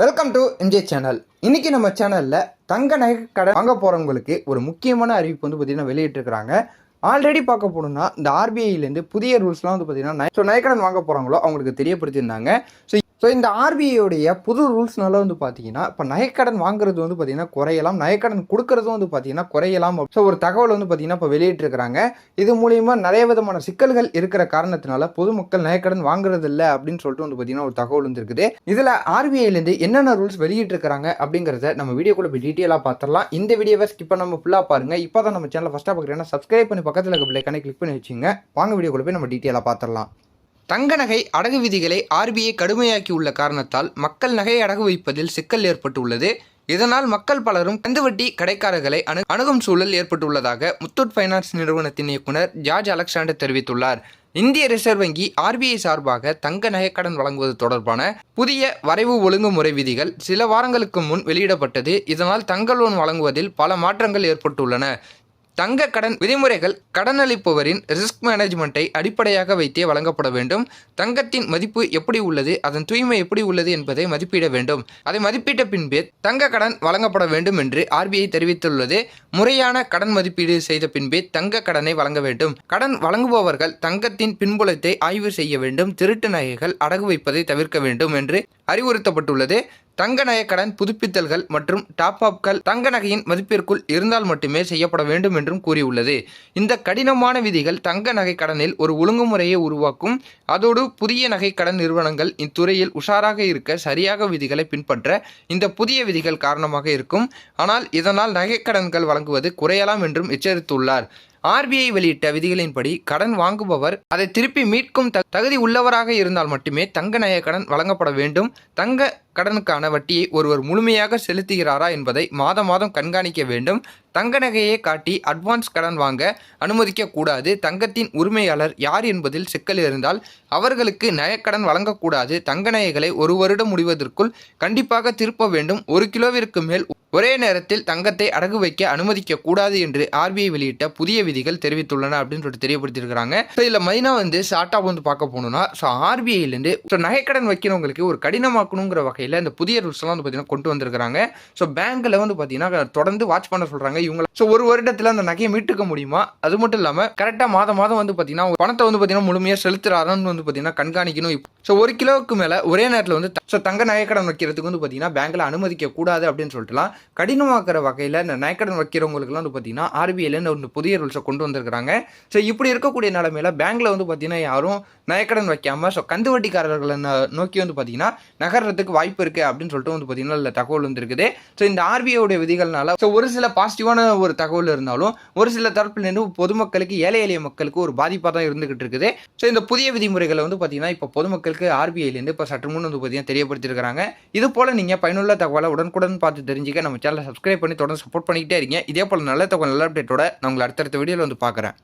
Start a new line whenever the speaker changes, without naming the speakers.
Welcome to MJ channel. இன்னைக்கு நம்ம சேனலில் தங்க நகை கடன் வாங்க போகிறவங்களுக்கு ஒரு முக்கியமான அறிவிப்பு வந்து பார்த்தீங்கன்னா வெளியிட்டிருக்கிறாங்க. ஆல்ரெடி பார்க்க போனோம்னா இந்த ஆர்பிஐலேருந்து புதிய ரூல்ஸ்லாம் வந்து பார்த்தீங்கன்னா நகைக்கடன் வாங்க போகிறாங்களோ அவங்களுக்கு தெரியப்படுத்தியிருந்தாங்க. ஸோ இந்த ஆர்பிஐயோடைய புது ரூல்ஸ்னால வந்து பார்த்தீங்கன்னா இப்போ நகைக்கடன் வாங்குறது வந்து பார்த்தீங்கன்னா குறையலாம், நகைக்கடன் கொடுக்கறதும் வந்து பார்த்தீங்கன்னா குறையலாம். ஸோ ஒரு தகவல் வந்து பார்த்தீங்கன்னா இப்போ வெளியிட்டிருக்கிறாங்க. இது மூலியமா நிறைய விதமான சிக்கல்கள் இருக்கிற காரணத்தினால பொதுமக்கள் நகைக்கடன் வாங்குறது இல்லை அப்படின்னு சொல்லிட்டு வந்து பார்த்தீங்கன்னா ஒரு தகவல் வந்து இருக்குது. இதில் ஆர்பிஐலேருந்து என்னென்ன ரூல்ஸ் வெளியிட்டிருக்கிறாங்க அப்படிங்கிறத நம்ம வீடியோக்குள்ள போய் டீட்டெயிலாக பார்த்துடலாம். இந்த வீடியோவை ஸ்கிப் பண்ணாம ஃபுல்லாக பாருங்க. இப்போ தான் நம்ம சேனல் ஃபஸ்ட்டாக பார்க்குறேன்னா சப்ஸ்கிரைப் பண்ணி பக்கத்தில் இருக்க பிள்ளைக்கான கிளிக் பண்ணி வச்சுங்க. வாங்க வீடியோக்குள்ள போய் நம்ம டீட்டெயிலாக பார்த்துடலாம். தங்க நகை அடகு விதிகளை ஆர்பிஐ கடுமையாக்கி உள்ள காரணத்தால் மக்கள் நகை அடகு வைப்பதில் சிக்கல் ஏற்பட்டுள்ளது. இதனால் மக்கள் பலரும் கந்துவட்டி கடைக்காரர்களை அணுகும் சூழல் ஏற்பட்டுள்ளதாக முத்தூட் ஃபைனான்ஸ் நிறுவனத்தின் இயக்குனர் ஜார்ஜ் அலெக்சாண்டர் தெரிவித்துள்ளார். இந்திய ரிசர்வ் வங்கி ஆர்பிஐ சார்பாக தங்க நகைக்கடன் வழங்குவது தொடர்பான புதிய வரைவு ஒழுங்குமுறை விதிகள் சில வாரங்களுக்கு முன் வெளியிடப்பட்டது. இதனால் தங்க லோன் வழங்குவதில் பல மாற்றங்கள் ஏற்பட்டுள்ளன. தங்க கடன் விதிமுறைகள் கடனளிப்பவரின் ரிஸ்க் மேனேஜ்மெண்ட்டை அடிப்படையாக வைத்தே வழங்கப்பட வேண்டும். தங்கத்தின் மதிப்பு எப்படி உள்ளது, அதன் தூய்மை எப்படி உள்ளது என்பதை மதிப்பிட வேண்டும். அதை மதிப்பிட்ட பின்பே தங்க கடன் வழங்கப்பட வேண்டும் என்று ஆர்பிஐ தெரிவித்துள்ளது. முறையான கடன் மதிப்பீடு செய்த பின்பே தங்க கடனை வழங்க வேண்டும். கடன் வழங்குபவர்கள் தங்கத்தின் பின்புலத்தை ஆய்வு செய்ய வேண்டும். திருட்டு நகைகள் அடகு வைப்பதை தவிர்க்க வேண்டும் என்று அறிவுறுத்தப்பட்டுள்ளது. தங்க நகை கடன் புதுப்பித்தல்கள் மற்றும் டாப் அப்கள் தங்க நகையின் மதிப்பிற்குள் இருந்தால் மட்டுமே செய்யப்பட வேண்டும் என்றும் கூறியுள்ளது. இந்த கடினமான விதிகள் தங்க நகை கடனில் ஒரு ஒழுங்குமுறையை உருவாக்கும். அதோடு புதிய நகை கடன் நிறுவனங்கள் இத்துறையில் உஷாராக இருக்க சரியாக விதிகளை பின்பற்ற இந்த புதிய விதிகள் காரணமாக இருக்கும். ஆனால் இதனால் நகை கடன்கள் வழங்குவது குறையலாம் என்றும் எச்சரித்துள்ளார். ஆர்பிஐ வெளியிட்ட விதிகளின்படி கடன் வாங்குபவர் அதை திருப்பி மீட்கும் தகுதி உள்ளவராக இருந்தால் மட்டுமே தங்க நகை கடன் வழங்கப்பட வேண்டும். தங்க கடனுக்கான வட்டியை ஒருவர் முழுமையாக செலுத்துகிறாரா என்பதை மாதம் கண்காணிக்க வேண்டும். தங்க நகையை காட்டி அட்வான்ஸ் கடன் வாங்க அனுமதிக்க கூடாது. தங்கத்தின் உரிமையாளர் யார் என்பதில் சிக்கல் இருந்தால் அவர்களுக்கு நகைக்கடன் வழங்கக்கூடாது. தங்க நகைகளை ஒரு வருடம் முடிவதற்குள் கண்டிப்பாக திருப்ப வேண்டும். 1 கிலோவிற்கு மேல் ஒரே நேரத்தில் தங்கத்தை அடகு வைக்க அனுமதிக்க கூடாது என்று ஆர்பிஐ வெளியிட்ட புதிய விதிகள் தெரிவித்துள்ளன அப்படின்னு சொல்லிட்டு தெரியப்படுத்தியிருக்கிறாங்க. ஸோ இதில் மெயினாக வந்து ஷார்ட்டாக வந்து பார்க்க போகணும்னா நகைக்கடன் வைக்கிறவங்களுக்கு ஒரு கடினமாக்கணுங்கிற வகையில் இந்த புதிய ரூல்ஸ்லாம் வந்து பார்த்தீங்கன்னா கொண்டு வந்திருக்கிறாங்க. ஸோ பேங்க்கில் வந்து பார்த்தீங்கன்னா தொடர்ந்து வாட்ச் பண்ண சொல்கிறாங்க. இவங்க ஒரு வருடத்தில் அந்த நகையை மீட்டுக்க முடியுமா, அது மட்டும் இல்லாமல் கரெக்டாக மாதம் வந்து பார்த்தீங்கன்னா பணத்தை வந்து பார்த்தீங்கன்னா முழுமையாக செலுத்துறாருன்னு வந்து பார்த்தீங்கன்னா கண்காணிக்கணும். ஸோ 1 கிலோவுக்கு மேலே ஒரே நேரத்தில் வந்து தங்க நகைக்கடன் வைக்கிறதுக்கு வந்து பார்த்தீங்கன்னா பேங்க்கில் அனுமதிக்க கூடாது அப்படின்னு சொல்லிட்டுலாம் கடினமாக்குற வகையில் இந்த நகைக்கடன் வைக்கிறவங்களுக்குலாம் வந்து பார்த்தீங்கன்னா ஆர்பிஐல ஒரு புதிய ரூல்ஸை கொண்டு வந்திருக்கிறாங்க. ஸோ இப்படி இருக்கக்கூடிய நிலைமையில பேங்க்ல வந்து பார்த்தீங்கன்னா யாரும் நகைக்கடன் வைக்காம கந்து வட்டிக்காரர்களை நோக்கி வந்து பார்த்தீங்கன்னா நகர்றதுக்கு வாய்ப்பு இருக்கு அப்படின்னு சொல்லிட்டு வந்து பார்த்தீங்கன்னா தகவல் வந்துருக்குது. ஸோ இந்த ஆர்பிஐயோட விதிகள்னால ஒரு சில பாசிட்டிவான ஒரு தகவல் இருந்தாலும் ஒரு சில தரப்பிலிருந்து பொதுமக்களுக்கு ஏழை எளிய மக்களுக்கு ஒரு பாதிப்பாக தான் இருந்துகிட்டு இருக்குது. ஸோ இந்த புதிய விதிமுறைகளை வந்து பார்த்தீங்கன்னா இப்போ பொதுமக்களுக்கு ஆர்பிஐலேருந்து இப்போ சற்று முன் வந்து பார்த்தீங்கன்னா தெரியப்படுத்திருக்கிறாங்க. இது போல நீங்கள் பயனுள்ள தகவலை உடனுக்குடன் பார்த்து தெரிஞ்சுக்க நம்ம சேனலை சப்ஸ்கிரைப் பண்ணி தொடர்ந்து சப்போர்ட் பண்ணிக்கிட்டே இருக்கீங்க. இதே போல நல்ல தகவல் நல்ல அப்டேட்டோட நான் உங்களை அடுத்தடுத்த வீடியோவில் வந்து பார்க்குறேன்.